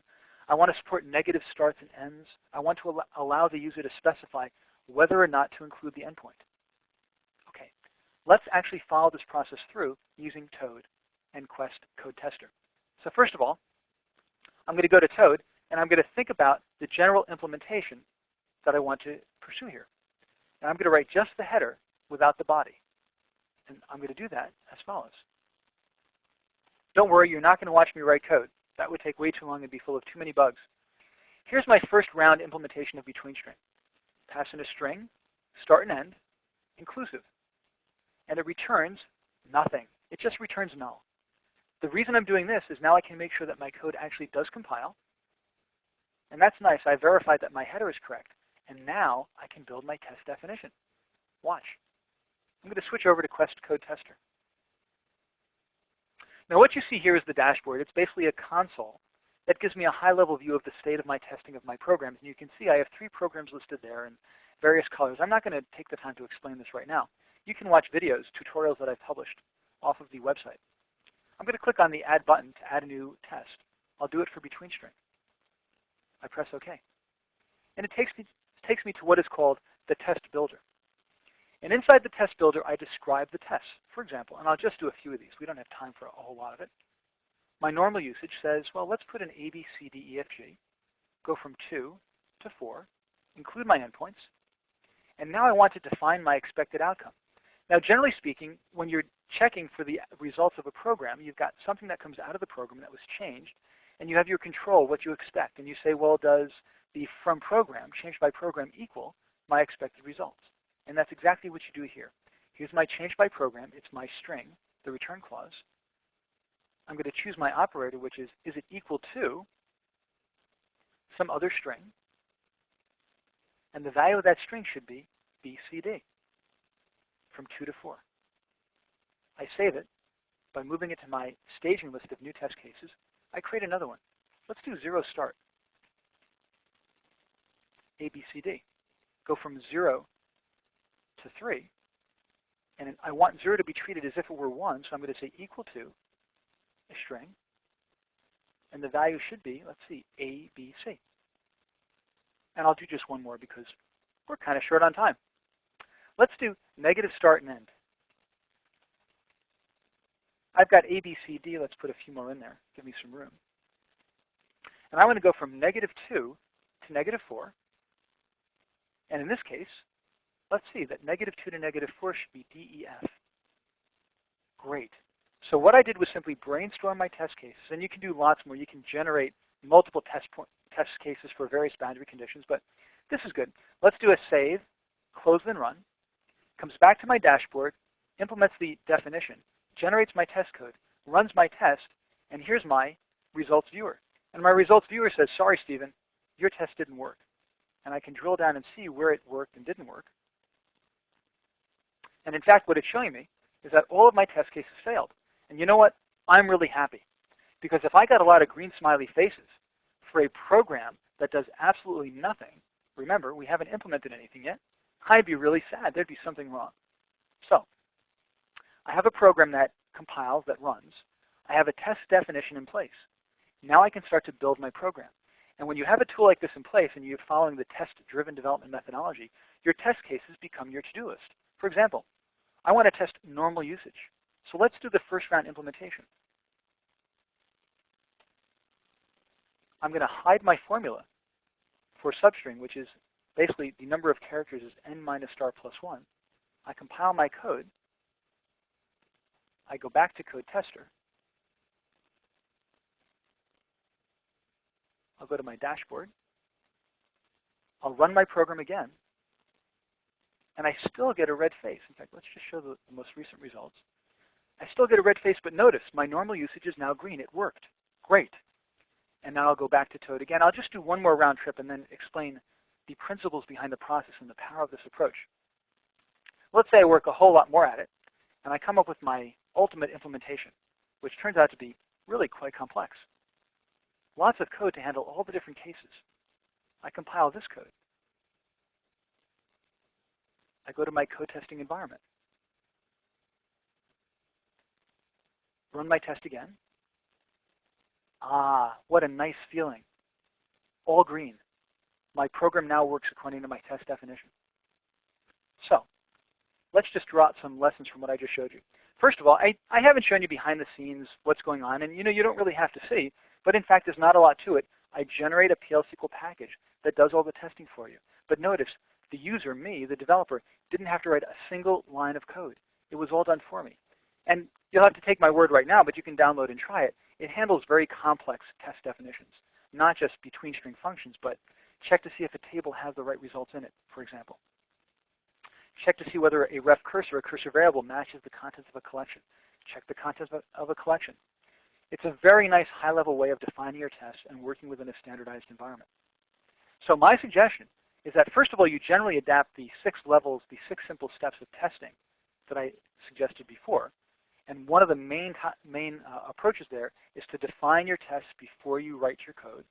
I want to support negative starts and ends. I want to allow the user to specify whether or not to include the endpoint. Okay, let's actually follow this process through using Toad and Quest Code Tester. So first of all, I'm going to go to Toad, and I'm going to think about the general implementation that I want to pursue here. And I'm going to write just the header without the body. And I'm going to do that as follows. Don't worry, you're not going to watch me write code. That would take way too long and be full of too many bugs. Here's my first round implementation of between string. Pass in a string, start and end, inclusive. And it returns nothing. It just returns null. The reason I'm doing this is now I can make sure that my code actually does compile. And that's nice. I verified that my header is correct. And now I can build my test definition. Watch. I'm going to switch over to Quest Code Tester. Now what you see here is the dashboard. It's basically a console that gives me a high-level view of the state of my testing of my programs. And you can see I have 3 programs listed there in various colors. I'm not going to take the time to explain this right now. You can watch videos, tutorials that I've published off of the website. I'm going to click on the Add button to add a new test. I'll do it for between string. I press OK. And it takes me to what is called the test builder. And inside the test builder, I describe the tests, for example. And I'll just do a few of these. We don't have time for a whole lot of it. My normal usage says, well, let's put an A, B, C, D, E, F, G, go from 2 to 4, include my endpoints, And now I want to define my expected outcome. Now, generally speaking, when you're checking for the results of a program, you've got something that comes out of the program that was changed, and you have your control, what you expect. And you say, well, does the from program, changed by program, equal my expected results? And that's exactly what you do here. Here's my change by program. It's my string, the return clause. I'm going to choose my operator, which is it equal to some other string? And the value of that string should be BCD, from 2 to 4. I save it by moving it to my staging list of new test cases. I create another one. Let's do 0 start. ABCD. Go from 0 to 3. And I want 0 to be treated as if it were 1, so I'm going to say equal to a string. And the value should be, let's see, ABC. And I'll do just one more because we're kind of short on time. Let's do negative start and end. I've got ABCD. Let's put a few more in there. Give me some room. And I want to go from -2 to -4. And in this case, let's see that -2 to -4 should be DEF. Great. So what I did was simply brainstorm my test cases. And you can do lots more. You can generate multiple test cases for various boundary conditions. But this is good. Let's do a save, close, then run. Comes back to my dashboard, implements the definition, generates my test code, runs my test, and here's my results viewer. And my results viewer says, sorry, Stephen, your test didn't work. And I can drill down and see where it worked and didn't work. And in fact, what it's showing me is that all of my test cases failed. And you know what? I'm really happy. Because if I got a lot of green smiley faces for a program that does absolutely nothing, remember, we haven't implemented anything yet, I'd be really sad. There'd be something wrong. So I have a program that compiles, that runs. I have a test definition in place. Now I can start to build my program. And when you have a tool like this in place and you're following the test-driven development methodology, your test cases become your to-do list. For example, I want to test normal usage. So let's do the first round implementation. I'm going to hide my formula for substring, which is basically the number of characters is n minus star plus 1. I compile my code. I go back to code tester. I'll go to my dashboard. I'll run my program again. And I still get a red face. In fact, let's just show the most recent results. I still get a red face, but notice my normal usage is now green. It worked. Great. And now I'll go back to Toad again. I'll just do one more round trip and then explain the principles behind the process and the power of this approach. Let's say I work a whole lot more at it, and I come up with my ultimate implementation, which turns out to be really quite complex. Lots of code to handle all the different cases. I compile this code. I go to my code testing environment. Run my test again. Ah, what a nice feeling. All green. My program now works according to my test definition. So let's just draw out some lessons from what I just showed you. First of all, I haven't shown you behind the scenes what's going on, and you don't really have to see, but in fact there's not a lot to it. I generate a PL SQL package that does all the testing for you. But notice, the user, me, the developer, didn't have to write a single line of code. It was all done for me. And you'll have to take my word right now, but you can download and try it. It handles very complex test definitions, not just between string functions, but check to see if a table has the right results in it, for example. Check to see whether a ref cursor, a cursor variable, matches the contents of a collection. Check the contents of a collection. It's a very nice high-level way of defining your tests and working within a standardized environment. So my suggestion is that, first of all, you generally adapt the 6 levels, the 6 simple steps of testing that I suggested before. And one of the main approaches there is to define your tests before you write your code.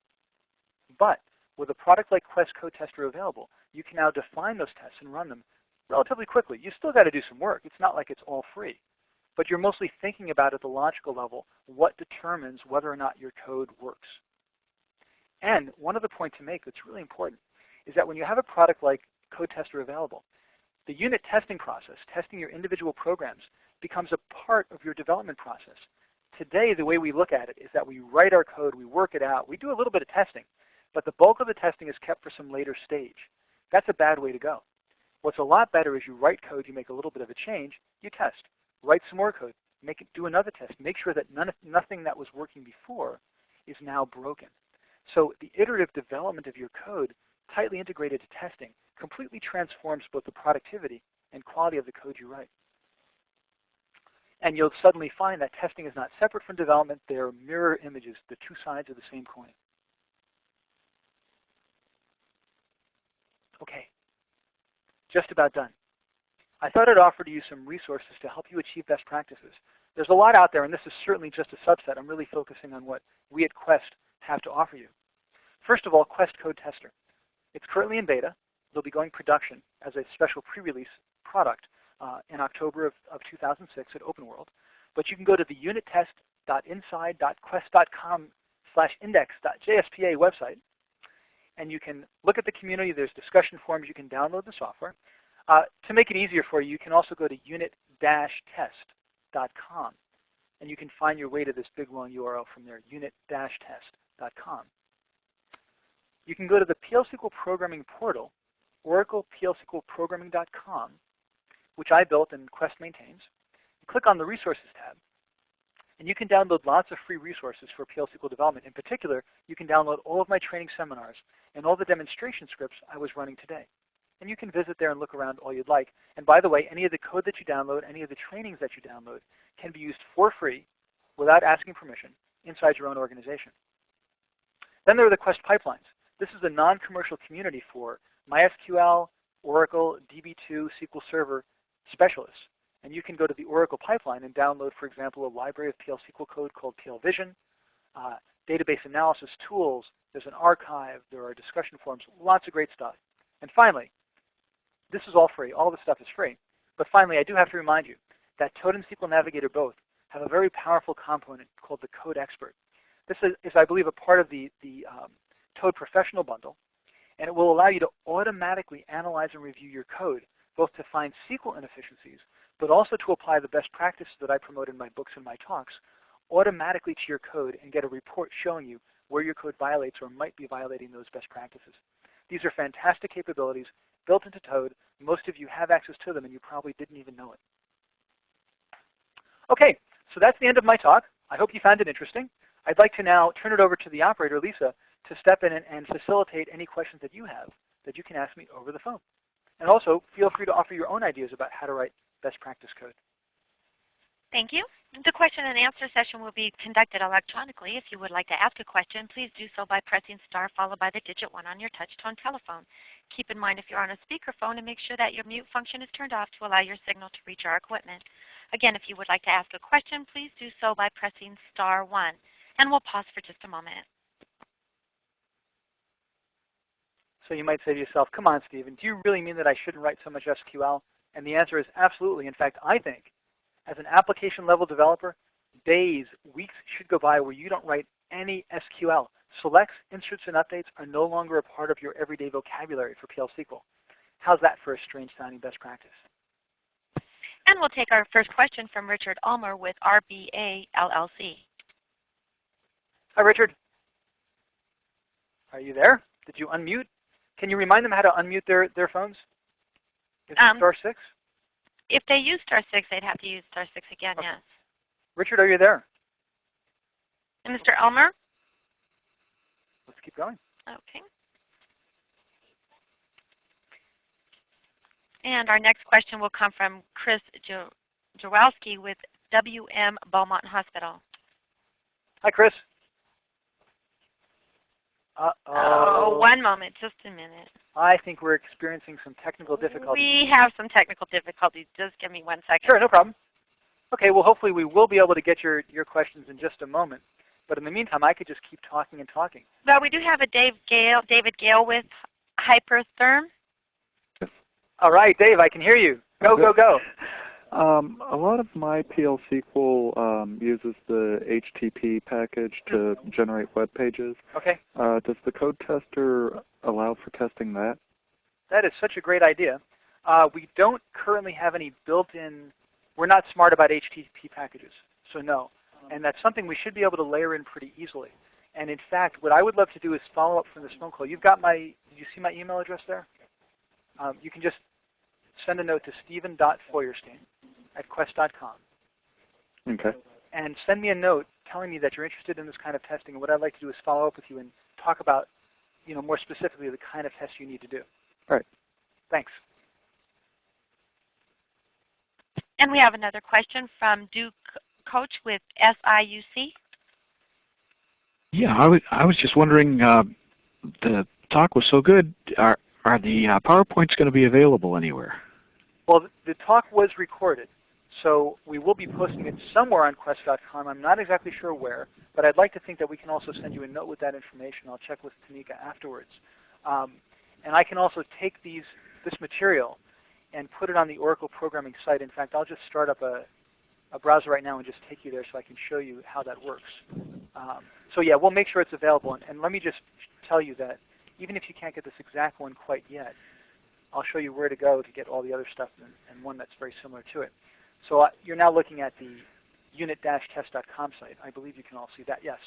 But with a product like Quest Code Tester available, you can now define those tests and run them relatively quickly. You still got to do some work. It's not like it's all free. But you're mostly thinking about at the logical level what determines whether or not your code works. And one other point to make that's really important is that when you have a product like Code Tester available, the unit testing process, testing your individual programs, becomes a part of your development process. Today, the way we look at it is that we write our code, we work it out, we do a little bit of testing, but the bulk of the testing is kept for some later stage. That's a bad way to go. What's a lot better is you write code, you make a little bit of a change, you test. Write some more code, do another test. Make sure that nothing that was working before is now broken. So the iterative development of your code, tightly integrated to testing, completely transforms both the productivity and quality of the code you write. And you'll suddenly find that testing is not separate from development. They are mirror images, the two sides of the same coin. Okay, just about done. I thought I'd offer to you some resources to help you achieve best practices. There's a lot out there, and this is certainly just a subset. I'm really focusing on what we at Quest have to offer you. First of all, Quest Code Tester. It's currently in beta. It'll be going production as a special pre-release product in October of 2006 at Open World. But you can go to the unittest.inside.quest.com/index.jspa website, and you can look at the community. There's discussion forums. You can download the software. To make it easier for you, you can also go to unit-test.com, and you can find your way to this big long URL from there, unit-test.com. You can go to the PL/SQL programming portal, oracleplsqlprogramming.com, which I built and Quest maintains. Click on the Resources tab, and you can download lots of free resources for PL/SQL development. In particular, you can download all of my training seminars and all the demonstration scripts I was running today. And you can visit there and look around all you'd like. And by the way, any of the code that you download, any of the trainings that you download can be used for free without asking permission inside your own organization. Then there are the Quest pipelines. This is a non-commercial community for MySQL, Oracle, DB2, SQL Server specialists. And you can go to the Oracle pipeline and download, for example, a library of PL/SQL code called PL Vision, database analysis tools. There's an archive. There are discussion forums. Lots of great stuff. And finally, this is all free. All this stuff is free. But finally, I do have to remind you that Toad and SQL Navigator both have a very powerful component called the Code Expert. This is I believe, a part of the Toad Professional Bundle, and it will allow you to automatically analyze and review your code, both to find SQL inefficiencies, but also to apply the best practices that I promote in my books and my talks automatically to your code and get a report showing you where your code violates or might be violating those best practices. These are fantastic capabilities built into Toad. Most of you have access to them, and you probably didn't even know it. Okay, so that's the end of my talk. I hope you found it interesting. I'd like to now turn it over to the operator, Lisa, to step in and facilitate any questions that you have that you can ask me over the phone. And also, feel free to offer your own ideas about how to write best practice code. Thank you. The question and answer session will be conducted electronically. If you would like to ask a question, please do so by pressing star followed by the digit 1 on your touch-tone telephone. Keep in mind if you're on a speakerphone, to make sure that your mute function is turned off to allow your signal to reach our equipment. Again, if you would like to ask a question, please do so by pressing star 1. And we'll pause for just a moment. So you might say to yourself, come on, Stephen, do you really mean that I shouldn't write so much SQL? And the answer is absolutely. In fact, I think as an application level developer, days, weeks should go by where you don't write any SQL. Selects, inserts, and updates are no longer a part of your everyday vocabulary for PL/SQL. How's that for a strange sounding best practice? And we'll take our first question from Richard Ulmer with RBA LLC. Hi, Richard. Are you there? Did you unmute? Can you remind them how to unmute their phones? Is it star 6? If they use star 6, they'd have to use star 6 again, okay. Yes. Richard, are you there? And Mr. Ulmer? Let's keep going. Okay. And our next question will come from Chris Jawalski with WM Beaumont Hospital. Hi, Chris. Oh, one moment, just a minute. I think we're experiencing some technical difficulties. We have some technical difficulties. Just give me 1 second. Sure, no problem. Okay, well, hopefully we will be able to get your questions in just a moment. But in the meantime, I could just keep talking and talking. Well, we do have a David Gale with Hypertherm. All right, Dave, I can hear you. Go, go, go. A lot of my PL/SQL uses the HTTP package to generate web pages. Okay. Does the code tester allow for testing that? That is such a great idea. We don't currently have any built-in, we're not smart about HTTP packages, so no. And that's something we should be able to layer in pretty easily. And in fact, what I would love to do is follow up from this phone call. You've got my, did you see my email address there? You can just send a note to stephen.feuerstein@quest.com. Okay. And send me a note telling me that you're interested in this kind of testing. And what I'd like to do is follow up with you and talk about, more specifically the kind of tests you need to do. All right. Thanks. And we have another question from Duke Coach with SIUC. Yeah, I was just wondering, the talk was so good. Are the PowerPoints going to be available anywhere? Well, the talk was recorded, so we will be posting it somewhere on Quest.com. I'm not exactly sure where, but I'd like to think that we can also send you a note with that information. I'll check with Tanika afterwards. And I can also take this material and put it on the Oracle programming site. In fact, I'll just start up a browser right now and just take you there so I can show you how that works. So yeah, we'll make sure it's available. And let me just tell you that even if you can't get this exact one quite yet, I'll show you where to go to get all the other stuff and one that's very similar to it. So you're now looking at the unit-test.com site. I believe you can all see that, yes.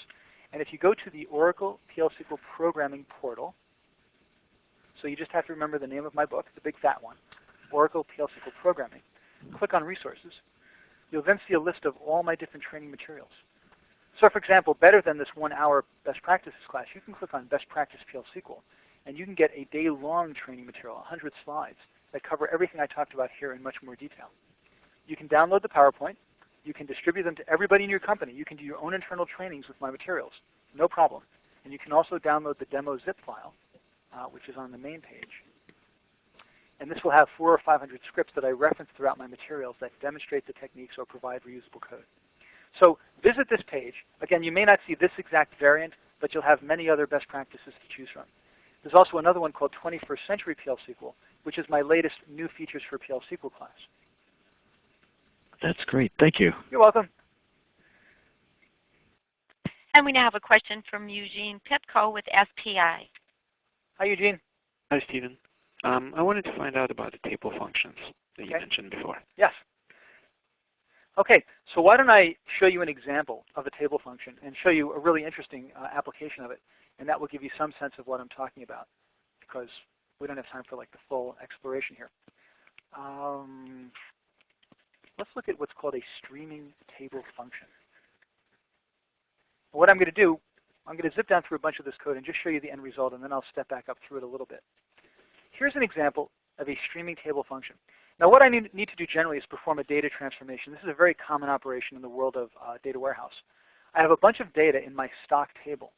And if you go to the Oracle PL/SQL Programming Portal, so you just have to remember the name of my book, the big fat one, Oracle PL/SQL Programming. Click on Resources. You'll then see a list of all my different training materials. So for example, better than this 1-hour best practices class, you can click on Best Practice PL/SQL, and you can get a day-long training material, 100 slides, that cover everything I talked about here in much more detail. You can download the PowerPoint. You can distribute them to everybody in your company. You can do your own internal trainings with my materials, no problem. And you can also download the demo zip file, which is on the main page. And this will have 400 or 500 scripts that I reference throughout my materials that demonstrate the techniques or provide reusable code. So visit this page. Again, you may not see this exact variant, but you'll have many other best practices to choose from. There's also another one called 21st Century PL/SQL, which is my latest new features for PL/SQL class. That's great. Thank you. You're welcome. And we now have a question from Eugene Pipko with SPI. Hi, Eugene. Hi, Stephen. I wanted to find out about the table functions that you mentioned before. Yes. Okay, so why don't I show you an example of a table function and show you a really interesting application of it, and that will give you some sense of what I'm talking about, because we don't have time for like the full exploration here. Let's look at what's called a streaming table function. What I'm going to do, I'm going to zip down through a bunch of this code and just show you the end result, and then I'll step back up through it a little bit. Here's an example of a streaming table function. Now what I need to do generally is perform a data transformation. This is a very common operation in the world of data warehouse. I have a bunch of data in my stock table,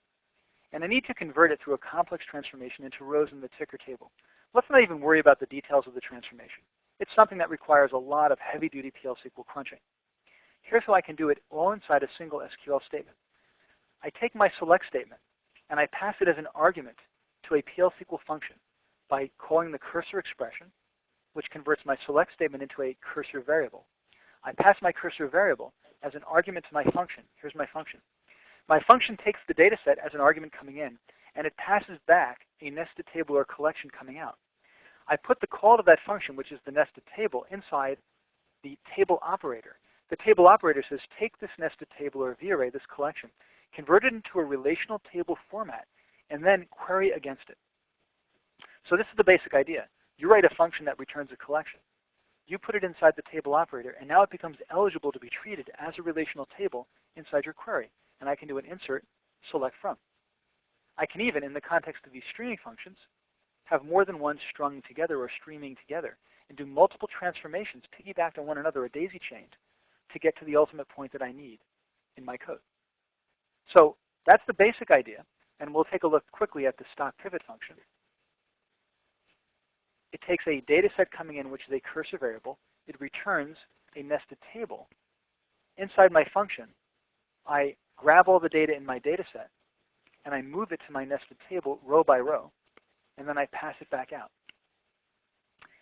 and I need to convert it through a complex transformation into rows in the ticker table. Let's not even worry about the details of the transformation. It's something that requires a lot of heavy-duty PL/SQL crunching. Here's how I can do it all inside a single SQL statement. I take my select statement, and I pass it as an argument to a PL/SQL function by calling the cursor expression, which converts my select statement into a cursor variable. I pass my cursor variable as an argument to my function. Here's my function. My function takes the data set as an argument coming in, and it passes back a nested table or collection coming out. I put the call to that function, which is the nested table, inside the table operator. The table operator says, take this nested table or VArray, this collection, convert it into a relational table format, and then query against it. So this is the basic idea. You write a function that returns a collection. You put it inside the table operator, and now it becomes eligible to be treated as a relational table inside your query. And I can do an insert, select from. I can even, in the context of these streaming functions, have more than one strung together or streaming together, and do multiple transformations piggybacked on one another or daisy-chained to get to the ultimate point that I need in my code. So that's the basic idea, and we'll take a look quickly at the stock pivot function. It takes a data set coming in, which is a cursor variable. It returns a nested table. Inside my function, I grab all the data in my data set, and I move it to my nested table row by row, and then I pass it back out.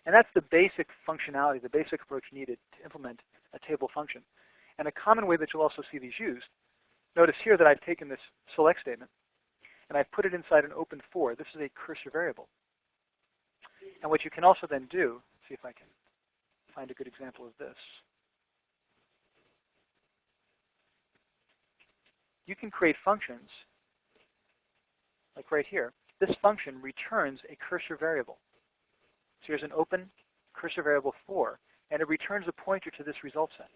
And that's the basic functionality, the basic approach needed to implement a table function. And a common way that you'll also see these used, notice here that I've taken this select statement, and I've put it inside an open for. This is a cursor variable. And what you can also then do, see if I can find a good example of this. You can create functions, like right here. This function returns a cursor variable. So here's an open cursor variable 4, and it returns a pointer to this result set.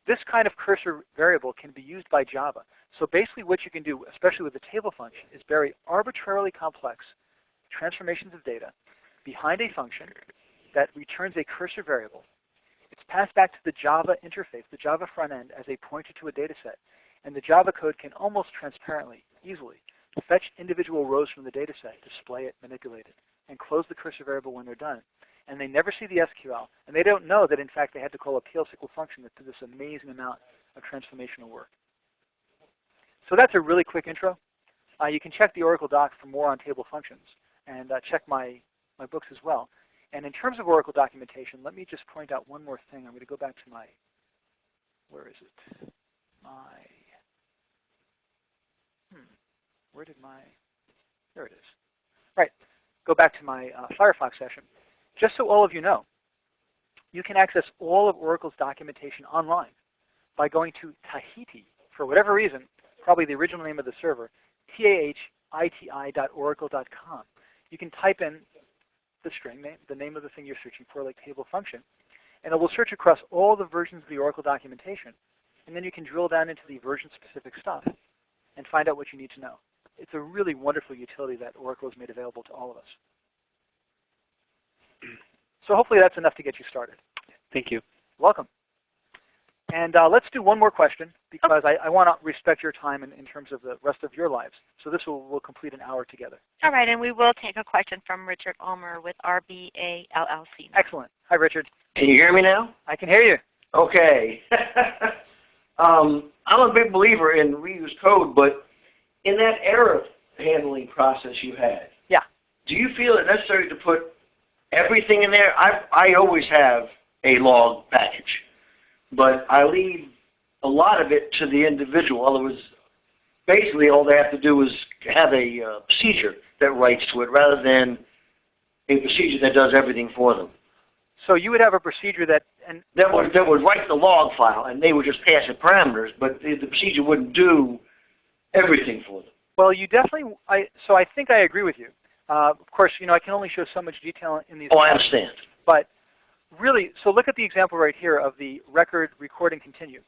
This kind of cursor variable can be used by Java. So basically what you can do, especially with the table function, is bury arbitrarily complex transformations of data behind a function that returns a cursor variable. It's passed back to the Java interface, the Java front end, as a pointer to a data set. And the Java code can almost transparently, easily, fetch individual rows from the data set, display it, manipulate it, and close the cursor variable when they're done. And they never see the SQL, and they don't know that in fact they had to call a PL SQL function that did this amazing amount of transformational work. So that's a really quick intro. You can check the Oracle doc for more on table functions, and check my books as well. And in terms of Oracle documentation, let me just point out one more thing. I'm going to go back to my, where is it? Where did my, there it is. Right, go back to my Firefox session. Just so all of you know, you can access all of Oracle's documentation online by going to Tahiti, for whatever reason, probably the original name of the server, tahiti.oracle.com. You can type in the string name, the name of the thing you're searching for, like table function, and it will search across all the versions of the Oracle documentation, and then you can drill down into the version-specific stuff and find out what you need to know. It's a really wonderful utility that Oracle has made available to all of us. So hopefully that's enough to get you started. Thank you. Welcome. And let's do one more question, because I want to respect your time in terms of the rest of your lives. So this will complete an hour together. All right, and we will take a question from Richard Ulmer with RBA LLC. Excellent. Hi, Richard. Can you hear me now? I can hear you. Okay. I'm a big believer in reuse code, but in that error handling process you had, yeah, do you feel it necessary to put everything in there? I always have a log package, but I leave a lot of it to the individual. In other words, basically all they have to do is have a procedure that writes to it rather than a procedure that does everything for them. So you would have a procedure that would write the log file, and they would just pass it parameters, but the procedure wouldn't do everything for them. Well, you definitely. So I think I agree with you. Of course, I can only show so much detail in these. Oh, I understand. But really, so look at the example right here of the record recording continue.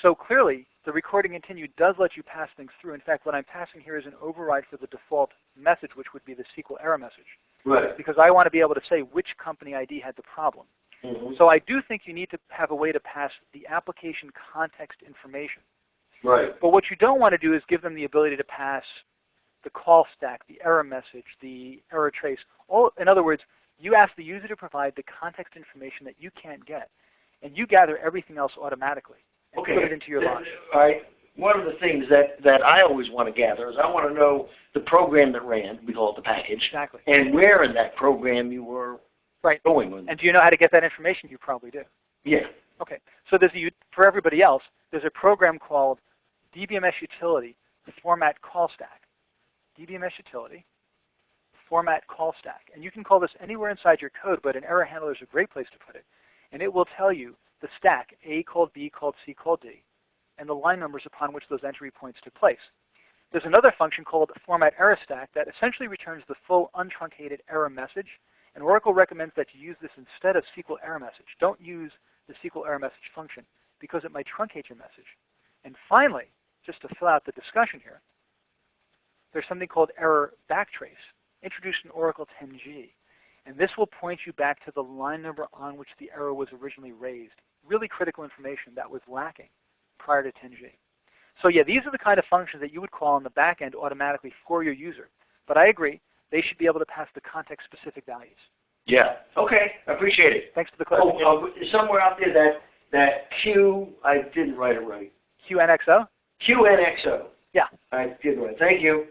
So clearly, the recording continue does let you pass things through. In fact, what I'm passing here is an override for the default message, which would be the SQL error message. Right. Because I want to be able to say which company ID had the problem. Mm-hmm. So I do think you need to have a way to pass the application context information. Right. But what you don't want to do is give them the ability to pass the call stack, the error message, the error trace. In other words, you ask the user to provide the context information that you can't get, and you gather everything else automatically and put it into your log. All right. One of the things that I always want to gather is I want to know the program that ran, we call it the package, Exactly. and where in that program you were going with it. And do you know how to get that information? You probably do. Yeah. Okay. So for everybody else, there's a program called DBMS Utility Format Call Stack. DBMS Utility Format Call Stack. And you can call this anywhere inside your code, but an error handler is a great place to put it. And it will tell you the stack, A called B called C called D, and the line numbers upon which those entry points took place. There's another function called Format Error Stack that essentially returns the full untruncated error message. And Oracle recommends that you use this instead of SQL error message. Don't use the SQL error message function because it might truncate your message. And finally, just to fill out the discussion here, there's something called error backtrace, introduced in Oracle 10G. And this will point you back to the line number on which the error was originally raised. Really critical information that was lacking prior to 10G. So yeah, these are the kind of functions that you would call on the back end automatically for your user. But I agree, they should be able to pass the context-specific values. Yeah. Okay. I appreciate it. Thanks for the clarification. Somewhere out there that Q, I didn't write it right. QNXO? QNXO. Yeah. I did right. Thank you.